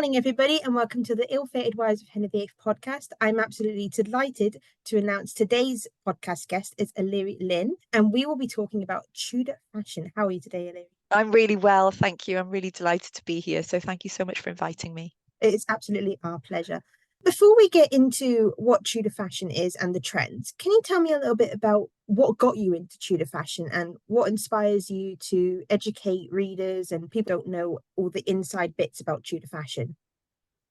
morning, everybody, and welcome to the Ill-Fated Wives of Henry VIII podcast. I'm absolutely delighted to announce today's podcast guest is Eleri Lynn, and we will be talking about Tudor fashion. How are you today, Eleri? I'm really well, thank you. I'm really delighted to be here. So thank you so much for inviting me. It's absolutely our pleasure. Before we get into what Tudor fashion is and the trends, can you tell me a little bit about what got you into Tudor fashion and what inspires you to educate readers and people don't know all the inside bits about Tudor fashion?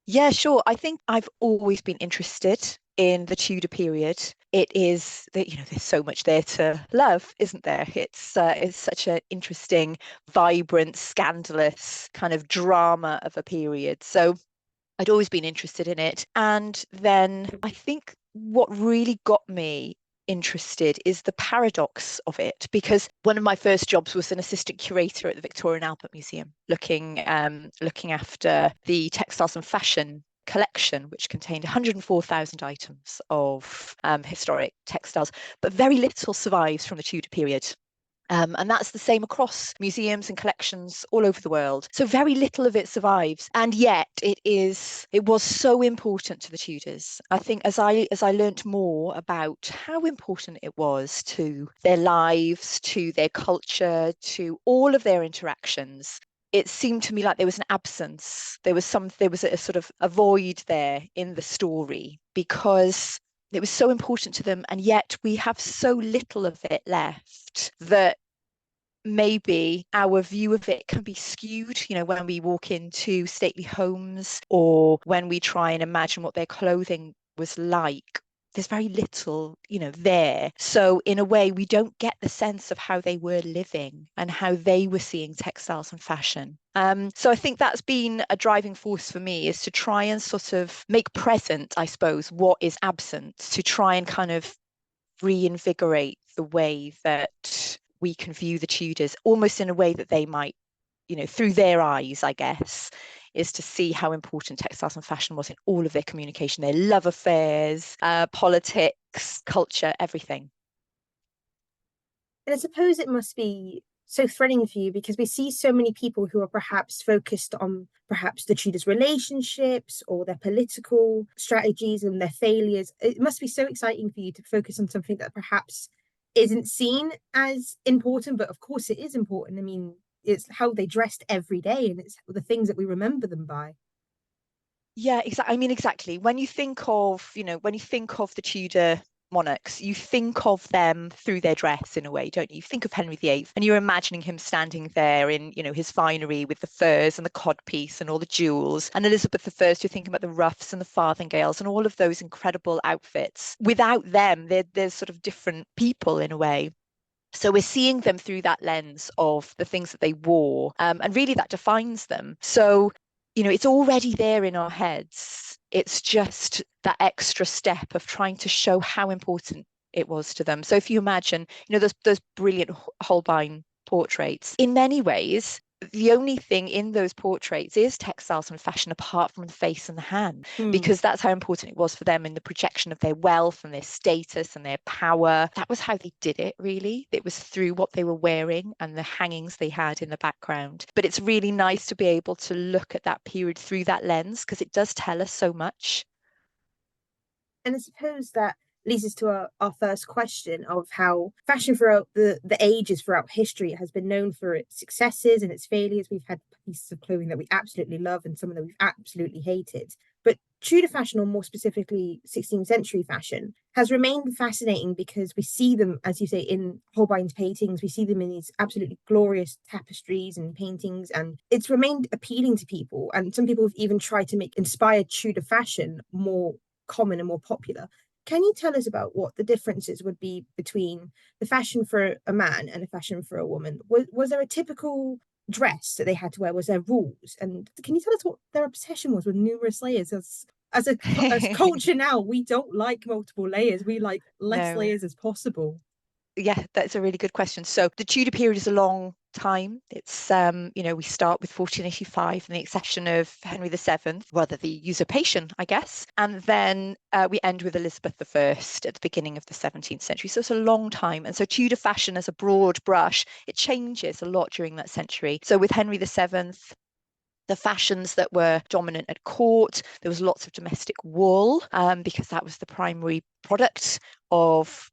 Yeah, sure. I think I've always been interested in the Tudor period. It is that, there's so much there to love, isn't there? It's such an interesting, vibrant, scandalous kind of drama of a period. So I'd always been interested in it. And then I think what really got me interested is the paradox of it, because one of my first jobs was an assistant curator at the Victoria and Albert Museum, looking after the textiles and fashion collection, which contained 104,000 items of historic textiles, but very little survives from the Tudor period. And that's the same across museums and collections all over the world. So very little of it survives. And yet it was so important to the Tudors. I think as I learnt more about how important it was to their lives, to their culture, to all of their interactions, it seemed to me like there was an absence. There was a sort of a void there in the story, because it was so important to them, and yet we have so little of it left that maybe our view of it can be skewed, when we walk into stately homes or when we try and imagine what their clothing was like. There's very little, there. So in a way, we don't get the sense of how they were living and how they were seeing textiles and fashion. So I think that's been a driving force for me, is to try and sort of make present, I suppose, what is absent, to try and kind of reinvigorate the way that we can view the Tudors, almost in a way that they might, through their eyes, I guess, is to see how important textiles and fashion was in all of their communication, their love affairs, politics, culture, everything. And I suppose it must be so thrilling for you because we see so many people who are perhaps focused on perhaps the Tudors' relationships or their political strategies and their failures. It must be so exciting for you to focus on something that perhaps isn't seen as important, but of course it is important. I mean, it's how they dressed every day and it's the things that we remember them by. Yeah, exactly. I mean, exactly. When you think of the Tudor monarchs, you think of them through their dress in a way, don't you? You think of Henry VIII and you're imagining him standing there in, his finery with the furs and the codpiece and all the jewels. And Elizabeth I, you're thinking about the ruffs and the farthingales and all of those incredible outfits. Without them, there's sort of different people in a way. So we're seeing them through that lens of the things that they wore, and really that defines them. So it's already there in our heads. It's just that extra step of trying to show how important it was to them. So if you imagine, those brilliant Holbein portraits, in many ways, the only thing in those portraits is textiles and fashion, apart from the face and the hand, because that's how important it was for them in the projection of their wealth and their status and their power. That was how they did it, really. It was through what they were wearing and the hangings they had in the background. But it's really nice to be able to look at that period through that lens, because it does tell us so much. And I suppose that leads us to our first question of how fashion throughout the ages, throughout history, has been known for its successes and its failures. We've had pieces of clothing that we absolutely love and some of them we've absolutely hated. But Tudor fashion, or more specifically 16th century fashion, has remained fascinating because we see them, as you say, in Holbein's paintings. We see them in these absolutely glorious tapestries and paintings, and it's remained appealing to people. And some people have even tried to make inspired Tudor fashion more common and more popular. Can you tell us about what the differences would be between the fashion for a man and a fashion for a woman? Was there a typical dress that they had to wear? Was there rules? And can you tell us what their obsession was with numerous layers? As a culture now, we don't like multiple layers. We like less layers as possible. Yeah, that's a really good question. So the Tudor period is a long time. It's we start with 1485 and the accession of Henry VII, rather the usurpation, I guess, and then we end with Elizabeth I at the beginning of the 17th century. So it's a long time. And so Tudor fashion, as a broad brush, it changes a lot during that century. So with Henry VII, The fashions that were dominant at court, there was lots of domestic wool, because that was the primary product of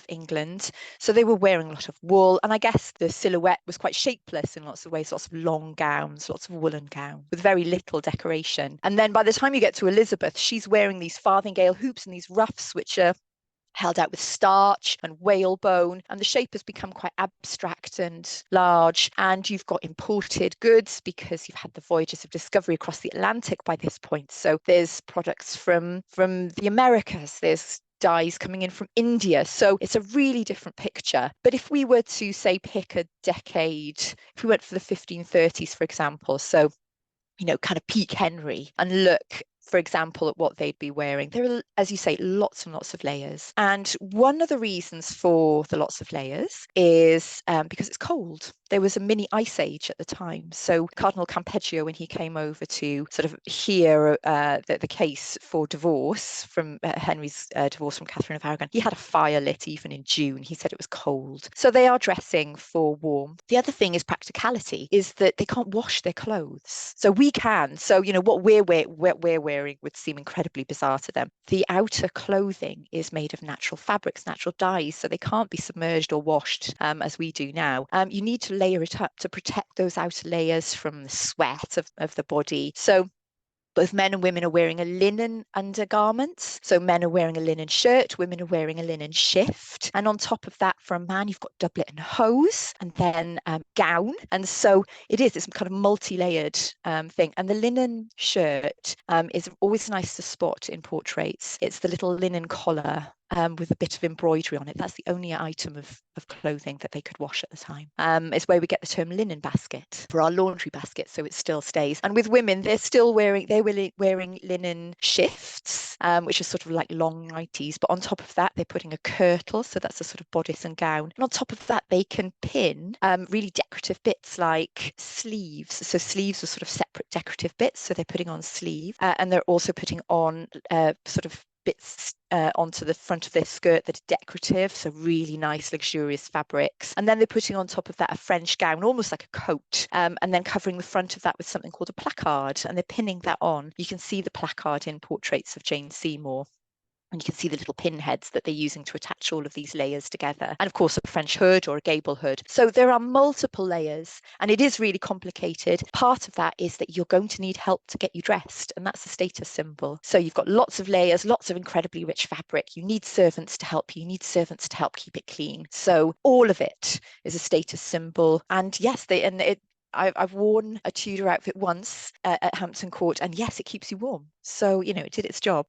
England. So they were wearing a lot of wool, and I guess the silhouette was quite shapeless in lots of ways, lots of long gowns, lots of woolen gowns with very little decoration. And then by the time you get to Elizabeth, she's wearing these farthingale hoops and these ruffs, which are held out with starch and whalebone, and the shape has become quite abstract and large. And you've got imported goods because you've had the voyages of discovery across the Atlantic by this point. So there's products from the Americas, there's dyes coming in from India. So it's a really different picture. But if we were to say pick a decade, if we went for the 1530s, for example, so kind of peak Henry, and look, for example, at what they'd be wearing. There are, as you say, lots and lots of layers. And one of the reasons for the lots of layers is because it's cold. There was a mini ice age at the time. So Cardinal Campeggio, when he came over to sort of hear the case for divorce from Henry's divorce from Catherine of Aragon, he had a fire lit even in June. He said it was cold. So they are dressing for warmth. The other thing is practicality, is that they can't wash their clothes. So we can. So, what we're wearing would seem incredibly bizarre to them. The outer clothing is made of natural fabrics, natural dyes, so they can't be submerged or washed as we do now. You need to layer it up to protect those outer layers from the sweat of the body. So both men and women are wearing a linen undergarment. So men are wearing a linen shirt, women are wearing a linen shift. And on top of that, for a man, you've got doublet and hose, and then gown. And so it's kind of multi-layered thing. And the linen shirt is always nice to spot in portraits. It's the little linen collar with a bit of embroidery on it. That's the only item of clothing that they could wash at the time. It's where we get the term linen basket for our laundry basket, so it still stays. And with women, they're wearing linen shifts, which are sort of like long nighties. But on top of that, they're putting a kirtle, so that's a sort of bodice and gown. And on top of that, they can pin really decorative bits like sleeves. So sleeves are sort of separate decorative bits, so they're putting on sleeve, and they're also putting on sort of bits onto the front of their skirt that are decorative, so really nice luxurious fabrics. And then they're putting on top of that a French gown, almost like a coat, and then covering the front of that with something called a placard, and they're pinning that on. You can see the placard in portraits of Jane Seymour. And you can see the little pin heads that they're using to attach all of these layers together. And of course, a French hood or a gable hood. So there are multiple layers, and it is really complicated. Part of that is that you're going to need help to get you dressed, and that's a status symbol. So you've got lots of layers, lots of incredibly rich fabric. You need servants to help you. You need servants to help keep it clean. So all of it is a status symbol. And yes, I've worn a Tudor outfit once at Hampton Court, and yes, it keeps you warm. So, it did its job.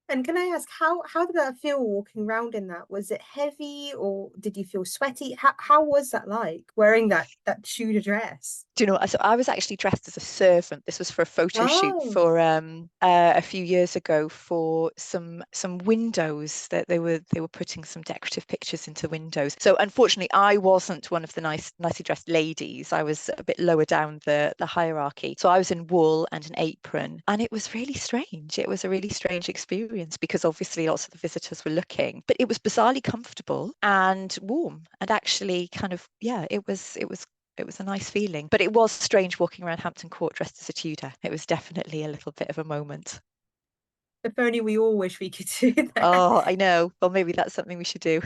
And can I ask, how did that feel walking around in that? Was it heavy, or did you feel sweaty? How was that like, wearing that Tudor dress? Do you know, so I was actually dressed as a servant. This was for a photo shoot Oh, for a few years ago for some windows that they were putting some decorative pictures into windows. So unfortunately, I wasn't one of the nicely dressed ladies. I was a bit lower down the hierarchy. So I was in wool and an apron, and it was really strange. It was a really strange experience because obviously lots of the visitors were looking, but it was bizarrely comfortable and warm, and actually kind of, yeah, it was a nice feeling. But it was strange walking around Hampton Court dressed as a Tudor. It was definitely a little bit of a moment. if only we all wish we could do that. Oh, I know. Well, maybe that's something we should do.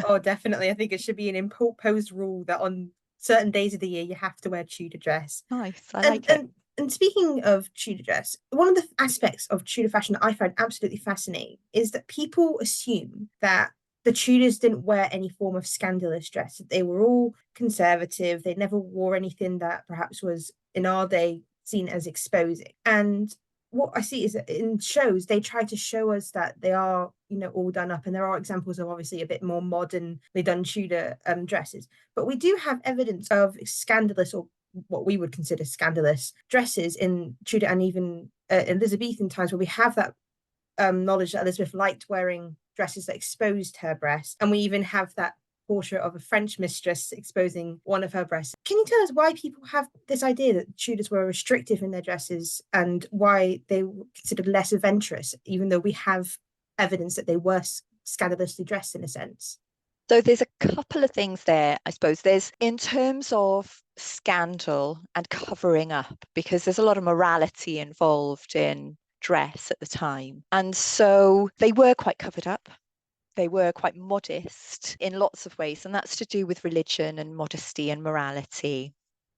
Oh, definitely. I think it should be an imposed rule that on certain days of the year you have to wear Tudor dress. Nice. I And like it. speaking of Tudor dress, one of the aspects of Tudor fashion that I find absolutely fascinating is that people assume that the Tudors didn't wear any form of scandalous dress. They were all conservative. They never wore anything that perhaps was in our day seen as exposing. And what I see is that in shows, they try to show us that they are, all done up. And there are examples of obviously a bit more modernly done Tudor dresses. But we do have evidence of scandalous, or what we would consider scandalous dresses in Tudor and even Elizabethan times, where we have that knowledge that Elizabeth liked wearing dresses that exposed her breast. And we even have that portrait of a French mistress exposing one of her breasts. Can you tell us why people have this idea that Tudors were restrictive in their dresses, and why they were considered less adventurous, even though we have evidence that they were scandalously dressed in a sense? So there's a couple of things there, I suppose. There's in terms of scandal and covering up, because there's a lot of morality involved in dress at the time. And so they were quite covered up. They were quite modest in lots of ways, and that's to do with religion and modesty and morality.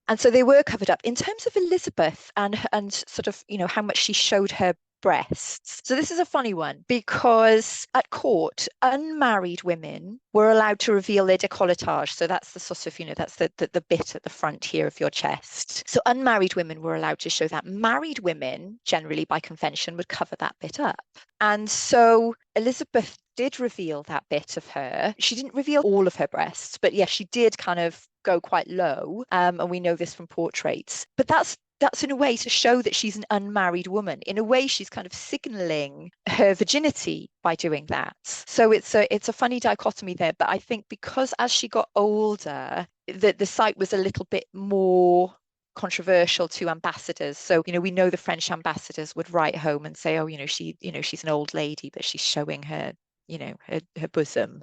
And so they were covered up. In terms of Elizabeth and sort of, how much she showed her breasts. So this is a funny one because at court, unmarried women were allowed to reveal their décolletage. So that's the sort of, that's the bit at the front here of your chest. So unmarried women were allowed to show that. Married women, generally by convention, would cover that bit up. And so Elizabeth did reveal that bit of her. She didn't reveal all of her breasts, but yes, she did kind of go quite low. And we know this from portraits. But that's in a way to show that she's an unmarried woman. In a way, she's kind of signaling her virginity by doing that. So it's a funny dichotomy there. But I think because as she got older, the sight was a little bit more controversial to ambassadors. So, we know the French ambassadors would write home and say, oh, she's an old lady, but she's showing her, her bosom.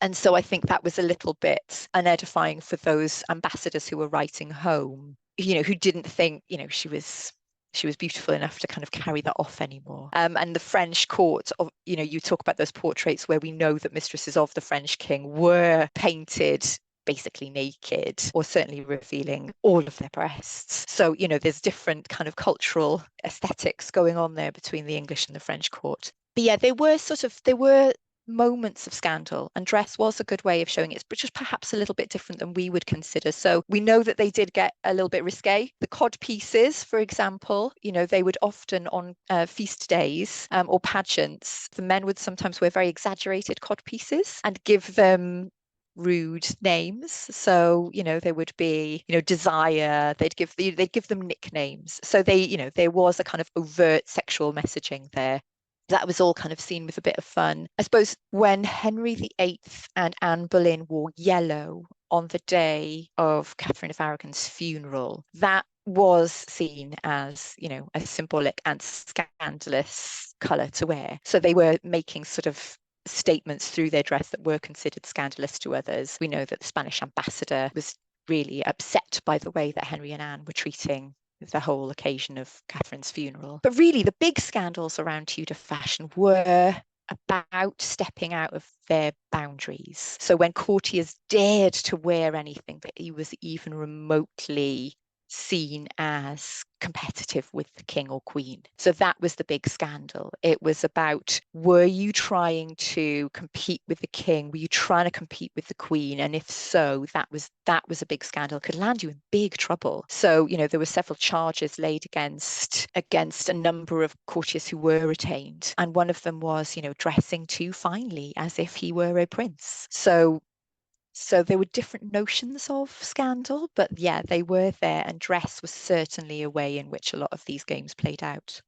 And so I think that was a little bit unedifying for those ambassadors who were writing home, who didn't think, she was beautiful enough to kind of carry that off anymore. And the French court, you talk about those portraits where we know that mistresses of the French king were painted basically naked, or certainly revealing all of their breasts. So, there's different kind of cultural aesthetics going on there between the English and the French court. But yeah, there were moments of scandal, and dress was a good way of showing it, but just perhaps a little bit different than we would consider. So we know that they did get a little bit risque. The cod pieces, for example, they would often on feast days or pageants, the men would sometimes wear very exaggerated cod pieces and give them rude names. So there would be desire. They'd give them nicknames. So there was a kind of overt sexual messaging there. That was all kind of seen with a bit of fun. I suppose when Henry VIII and Anne Boleyn wore yellow on the day of Catherine of Aragon's funeral, that was seen as, a symbolic and scandalous colour to wear. So they were making sort of statements through their dress that were considered scandalous to others. We know that the Spanish ambassador was really upset by the way that Henry and Anne were treating the whole occasion of Catherine's funeral. But really, the big scandals around Tudor fashion were about stepping out of their boundaries. So when courtiers dared to wear anything that was even remotely seen as competitive with the king or queen. So that was the big scandal. It was about, were you trying to compete with the king? Were you trying to compete with the queen? And if so, that was a big scandal. It could land you in big trouble. So, there were several charges laid against a number of courtiers who were retained. And one of them was, dressing too finely as if he were a prince. So there were different notions of scandal, but yeah, they were there, and dress was certainly a way in which a lot of these games played out.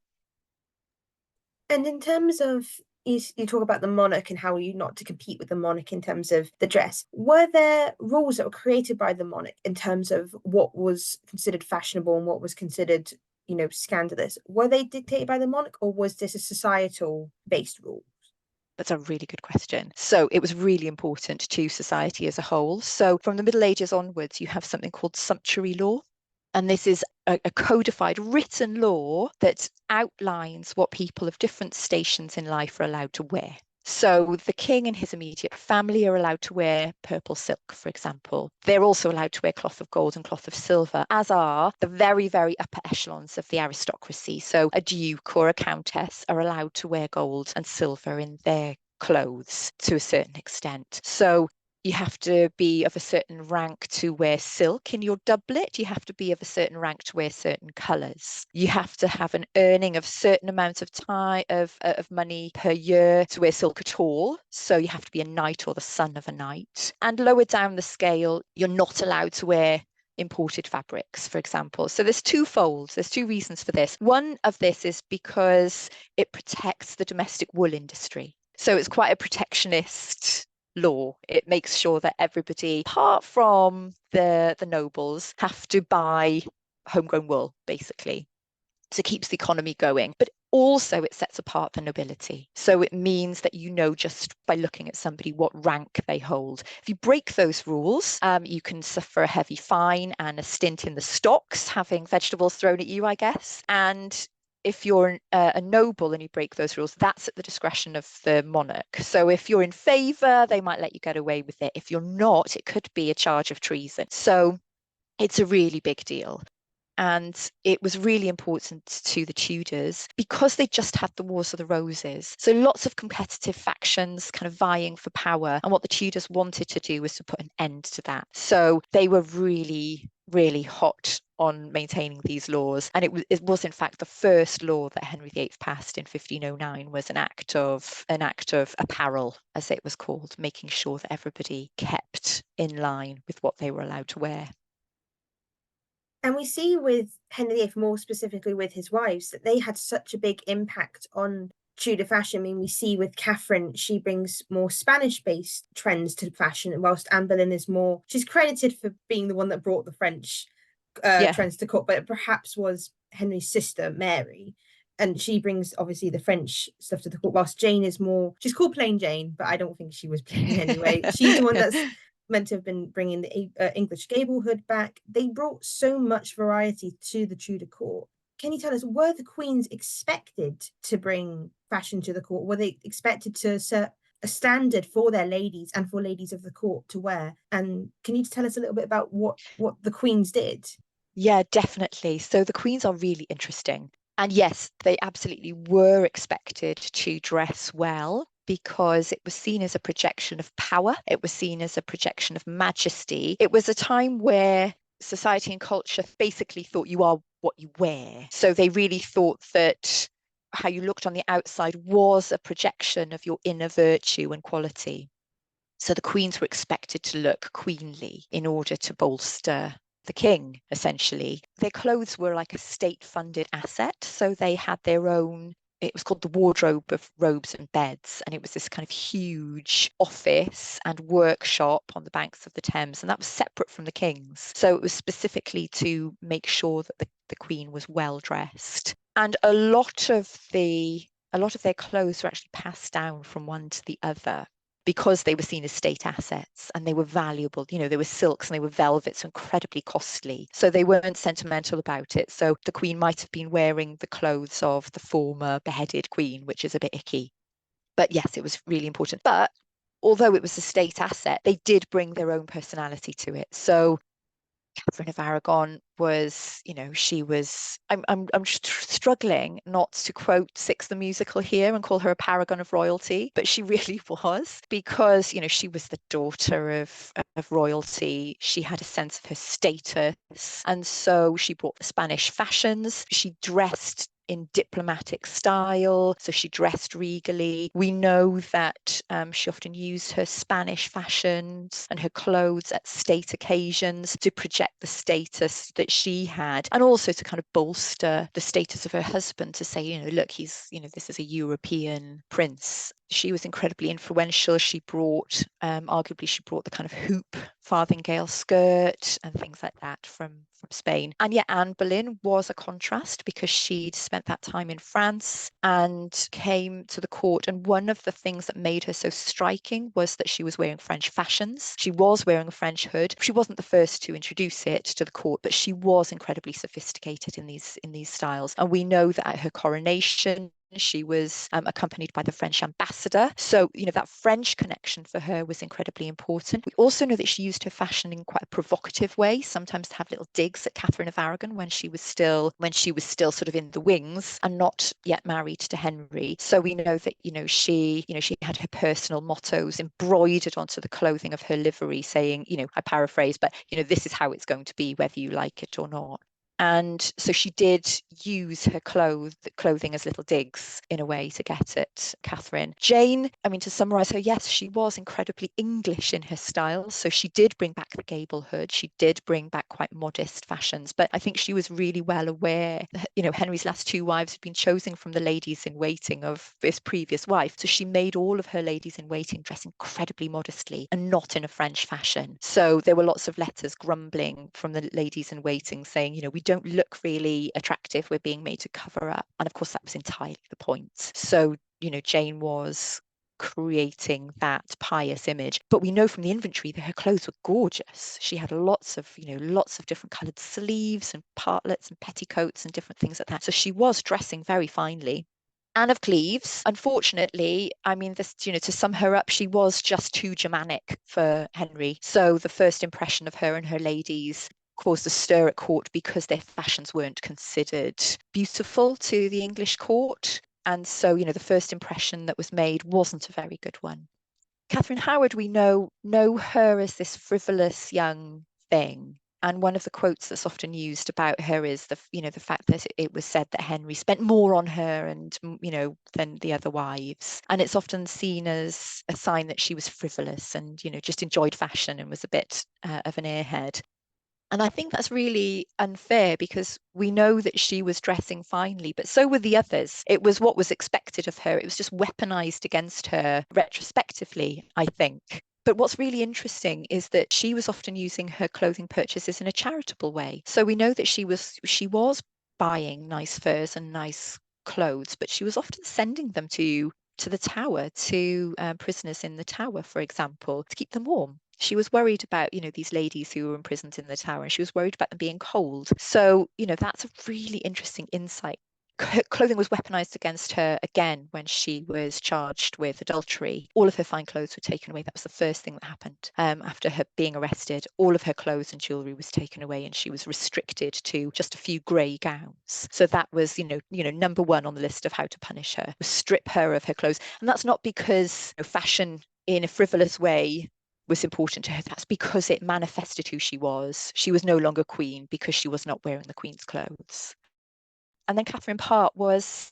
And in terms of, you talk about the monarch and how you not to compete with the monarch in terms of the dress. Were there rules that were created by the monarch in terms of what was considered fashionable and what was considered, scandalous? Were they dictated by the monarch, or was this a societal based rule? That's a really good question. So it was really important to society as a whole. So from the Middle Ages onwards, you have something called sumptuary law. And this is a codified written law that outlines what people of different stations in life are allowed to wear. So the king and his immediate family are allowed to wear purple silk, for example. They're also allowed to wear cloth of gold and cloth of silver, as are the very, very upper echelons of the aristocracy. So a duke or a countess are allowed to wear gold and silver in their clothes to a certain extent. So you have to be of a certain rank to wear silk in your doublet. You have to be of a certain rank to wear certain colours. You have to have an earning of certain amount of time of money per year to wear silk at all. So you have to be a knight or the son of a knight. And lower down the scale, you're not allowed to wear imported fabrics, for example. So there's twofold. There's two reasons for this. One of this is because it protects the domestic wool industry. So it's quite a protectionist law. It makes sure that everybody, apart from the nobles, have to buy homegrown wool, basically. So it keeps the economy going. But Also, it sets apart the nobility. So it means that you know just by looking at somebody what rank they hold. If you break those rules, you can suffer a heavy fine and a stint in the stocks, having vegetables thrown at you, I guess. And if you're a noble and you break those rules, that's at the discretion of the monarch. So if you're in favour, they might let you get away with it. If you're not, it could be a charge of treason. So it's a really big deal. And it was really important to the Tudors because they just had the Wars of the Roses. So lots of competitive factions kind of vying for power. And what the Tudors wanted to do was to put an end to that. So they were really, really hot on maintaining these laws. And it was in fact the first law that Henry VIII passed in 1509 was an act of apparel, as it was called, making sure that everybody kept in line with what they were allowed to wear. And we see with Henry VIII, more specifically with his wives, that they had such a big impact on Tudor fashion. I mean, we see with Catherine, she brings more Spanish-based trends to fashion, whilst Anne Boleyn is more, she's credited for being the one that brought the French trends to court, but it perhaps was Henry's sister, Mary. And she brings obviously the French stuff to the court, whilst Jane is more, she's called plain Jane, but I don't think she was plain anyway. She's the one that's meant to have been bringing the English gable hood back. They brought so much variety to the Tudor court. Can you tell us, were the queens expected to bring fashion to the court? Were they expected to set a standard for their ladies and for ladies of the court to wear? And can you tell us a little bit about what the queens did? Yeah, definitely. So the queens are really interesting. And yes, they absolutely were expected to dress well because it was seen as a projection of power. It was seen as a projection of majesty. It was a time where society and culture basically thought you are what you wear. So they really thought that how you looked on the outside was a projection of your inner virtue and quality. So the queens were expected to look queenly in order to bolster the king, essentially. Their clothes were like a state-funded asset. So they had their own, it was called the wardrobe of robes and beds. And it was this kind of huge office and workshop on the banks of the Thames. And that was separate from the king's. So it was specifically to make sure that the queen was well dressed. And a lot of their clothes were actually passed down from one to the other, because they were seen as state assets and they were valuable. You know, they were silks and they were velvets, incredibly costly. So they weren't sentimental about it. So the queen might have been wearing the clothes of the former beheaded queen, which is a bit icky. But yes, it was really important. But although it was a state asset, they did bring their own personality to it. So Catherine of Aragon was, she was, I'm struggling not to quote Six the musical here and call her a paragon of royalty, but she really was, because, she was the daughter of royalty. She had a sense of her status. And so she brought the Spanish fashions. She dressed in diplomatic style, so she dressed regally. We know that she often used her Spanish fashions and her clothes at state occasions to project the status that she had, and also to kind of bolster the status of her husband, to say, look, he's, this is a European prince. She was incredibly influential. She brought, arguably, she brought the kind of hoop farthingale skirt and things like that from Spain. And yet Anne Boleyn was a contrast because she'd spent that time in France and came to the court. And one of the things that made her so striking was that she was wearing French fashions. She was wearing a French hood. She wasn't the first to introduce it to the court, but she was incredibly sophisticated in these styles. And we know that at her coronation, she was accompanied by the French ambassador. So, that French connection for her was incredibly important. We also know that she used her fashion in quite a provocative way, sometimes to have little digs at Catherine of Aragon when she was still sort of in the wings and not yet married to Henry. So we know that, she had her personal mottos embroidered onto the clothing of her livery, saying, I paraphrase, but, this is how it's going to be, whether you like it or not. And so she did use her clothing as little digs in a way to get at Catherine. Jane, to summarise her, yes, she was incredibly English in her style. So she did bring back the gable hood. She did bring back quite modest fashions. But I think she was really well aware that, Henry's last two wives had been chosen from the ladies in waiting of his previous wife. So she made all of her ladies in waiting dress incredibly modestly and not in a French fashion. So there were lots of letters grumbling from the ladies in waiting saying, we don't look really attractive, we're being made to cover up. And of course, that was entirely the point. So, Jane was creating that pious image, but we know from the inventory that her clothes were gorgeous. She had lots of different coloured sleeves and partlets and petticoats and different things like that. So she was dressing very finely. Anne of Cleves, unfortunately, I mean, this, to sum her up, she was just too Germanic for Henry. So the first impression of her and her ladies caused a stir at court because their fashions weren't considered beautiful to the English court. And so, the first impression that was made wasn't a very good one. Catherine Howard, we know her as this frivolous young thing. And one of the quotes that's often used about her is the fact that it was said that Henry spent more on her and, than the other wives. And it's often seen as a sign that she was frivolous and, just enjoyed fashion and was a bit of an airhead. And I think that's really unfair because we know that she was dressing finely, but so were the others. It was what was expected of her. It was just weaponized against her retrospectively, I think. But what's really interesting is that she was often using her clothing purchases in a charitable way. So we know that she was buying nice furs and nice clothes, but she was often sending them to the Tower, to prisoners in the Tower, for example, to keep them warm. She was worried about, these ladies who were imprisoned in the Tower, and she was worried about them being cold. So, that's a really interesting insight. Clothing was weaponized against her again when she was charged with adultery. All of her fine clothes were taken away. That was the first thing that happened after her being arrested. All of her clothes and jewelry was taken away, and she was restricted to just a few grey gowns. So that was, number one on the list of how to punish her, was strip her of her clothes. And that's not because fashion in a frivolous way was important to her. That's because it manifested who she was. She was no longer queen because she was not wearing the queen's clothes. And then Catherine Parr was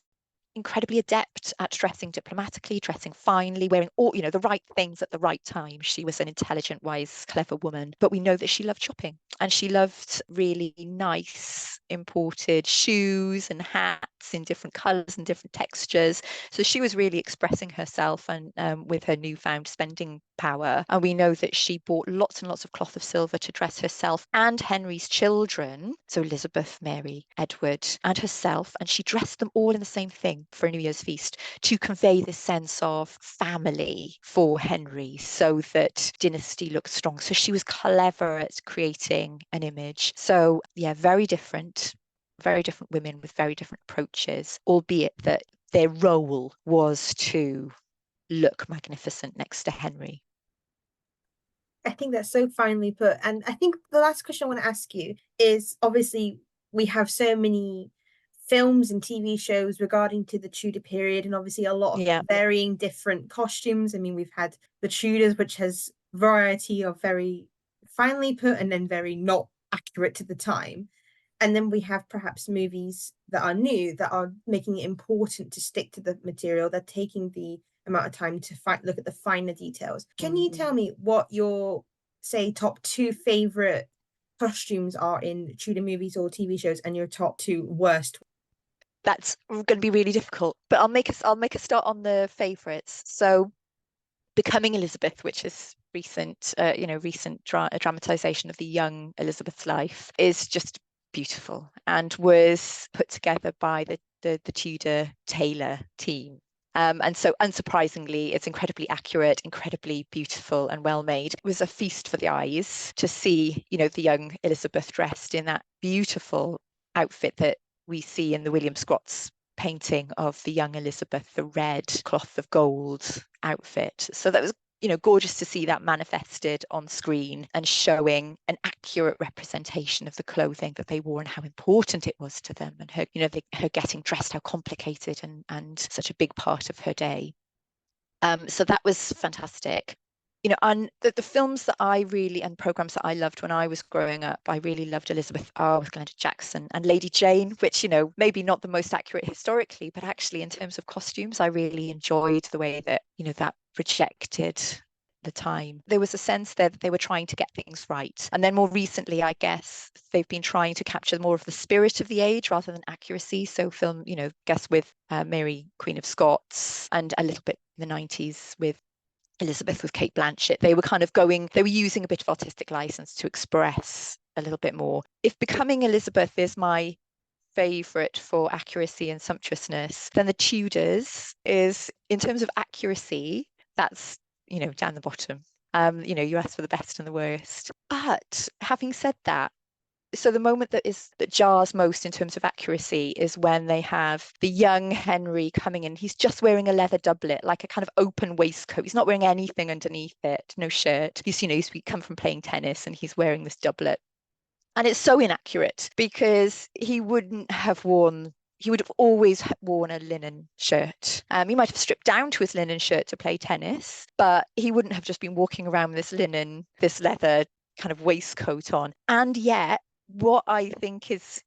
incredibly adept at dressing diplomatically, dressing finely, wearing all, the right things at the right time. She was an intelligent, wise, clever woman. But we know that she loved shopping, and she loved really nice imported shoes and hats in different colours and different textures. So she was really expressing herself and with her newfound spending power. And we know that she bought lots and lots of cloth of silver to dress herself and Henry's children, so Elizabeth, Mary, Edward, and herself, and she dressed them all in the same thing for a New Year's feast to convey this sense of family for Henry so that dynasty looked strong. So she was clever at creating an image. So yeah, very different women with very different approaches, albeit that their role was to look magnificent next to Henry. I think that's so finely put. And I think the last question I want to ask you is, obviously we have so many films and TV shows regarding to the Tudor period, and obviously a lot of varying different costumes. I mean, we've had the Tudors, which has variety of very finely put and then very not accurate to the time. And then we have perhaps movies that are new, that are making it important to stick to the material. They're taking the amount of time to look at the finer details. Can you tell me what your, say, top two favorite costumes are in Tudor movies or TV shows, and your top two worst? That's going to be really difficult, but I'll make a start on the favorites. So Becoming Elizabeth, which is recent dramatization of the young Elizabeth's life, is just beautiful and was put together by the Tudor tailor team. And so unsurprisingly, it's incredibly accurate, incredibly beautiful and well made. It was a feast for the eyes to see, the young Elizabeth dressed in that beautiful outfit that we see in the William Scott's painting of the young Elizabeth, the red cloth of gold outfit. So that was gorgeous to see that manifested on screen and showing an accurate representation of the clothing that they wore and how important it was to them, and her, her getting dressed, how complicated and such a big part of her day. So that was fantastic. And the films that I really, and programs that I loved when I was growing up, I really loved Elizabeth R with Glenda Jackson and Lady Jane, which, maybe not the most accurate historically, but actually in terms of costumes, I really enjoyed the way that, that projected the time. There was a sense there that they were trying to get things right. And then more recently, I guess, they've been trying to capture more of the spirit of the age rather than accuracy. So film, guess with Mary, Queen of Scots, and a little bit in the 90s with Elizabeth with Kate Blanchett, they were using a bit of artistic license to express a little bit more. If Becoming Elizabeth is my favorite for accuracy and sumptuousness, then the Tudors is, in terms of accuracy, that's, down the bottom. You asked for the best and the worst. But having said that, so the moment that jars most in terms of accuracy is when they have the young Henry coming in. He's just wearing a leather doublet, like a kind of open waistcoat. He's not wearing anything underneath it, no shirt. He's come from playing tennis and he's wearing this doublet. And it's so inaccurate because he would have always worn a linen shirt. He might have stripped down to his linen shirt to play tennis, but he wouldn't have just been walking around with this leather kind of waistcoat on. And yet, what I think is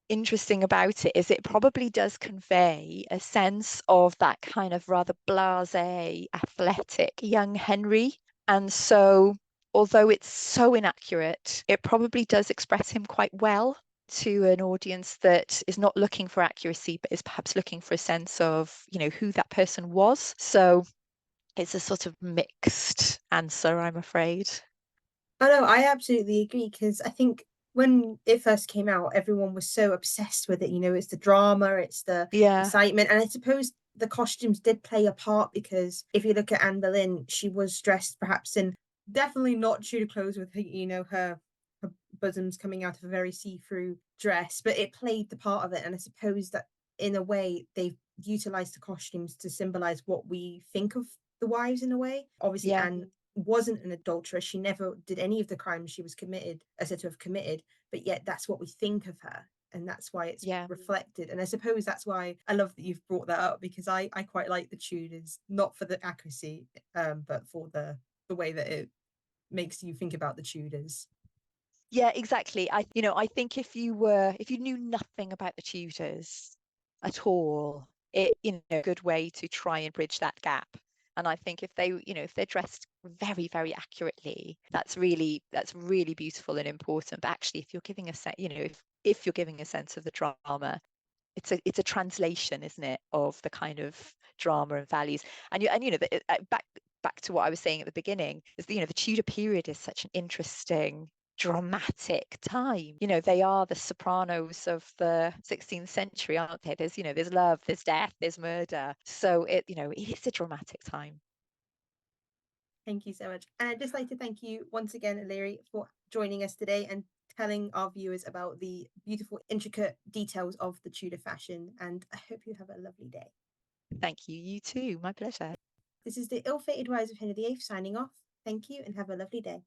interesting about it is it probably does convey a sense of that kind of rather blasé, athletic young Henry. And so, although it's so inaccurate, it probably does express him quite well to an audience that is not looking for accuracy, but is perhaps looking for a sense of, who that person was. So it's a sort of mixed answer, I'm afraid. Oh no, I absolutely agree, because I think when it first came out, everyone was so obsessed with it. It's the drama, it's the Yeah. excitement. And I suppose the costumes did play a part, because if you look at Anne Boleyn, she was dressed perhaps in definitely not Tudor clothes with her bosoms coming out of a very see-through dress, but it played the part of it. And I suppose that in a way they've utilized the costumes to symbolize what we think of the wives in a way. Obviously, Yeah. Anne wasn't an adulteress. She never did any of the crimes she was said to have committed, but yet that's what we think of her. And that's why it's Yeah. reflected. And I suppose that's why I love that you've brought that up, because I quite like the Tudors, not for the accuracy, but for the way that it makes you think about the Tudors. Yeah, exactly. I think if you knew nothing about the Tudors at all, a good way to try and bridge that gap. And I think if they're dressed very, very accurately, that's really beautiful and important. But actually, if you're giving if you're giving a sense of the drama, it's a translation, isn't it, of the kind of drama and values. Back to what I was saying at the beginning is that, the Tudor period is such an interesting dramatic time. They are the Sopranos of the 16th century, aren't they? There's love, there's death, there's murder. So it is a dramatic time. Thank you so much. And I'd just like to thank you once again, Eleri, for joining us today and telling our viewers about the beautiful, intricate details of the Tudor fashion. And I hope you have a lovely day. Thank you. You too. My pleasure. This is the ill-fated rise of Henry VIII signing off. Thank you and have a lovely day.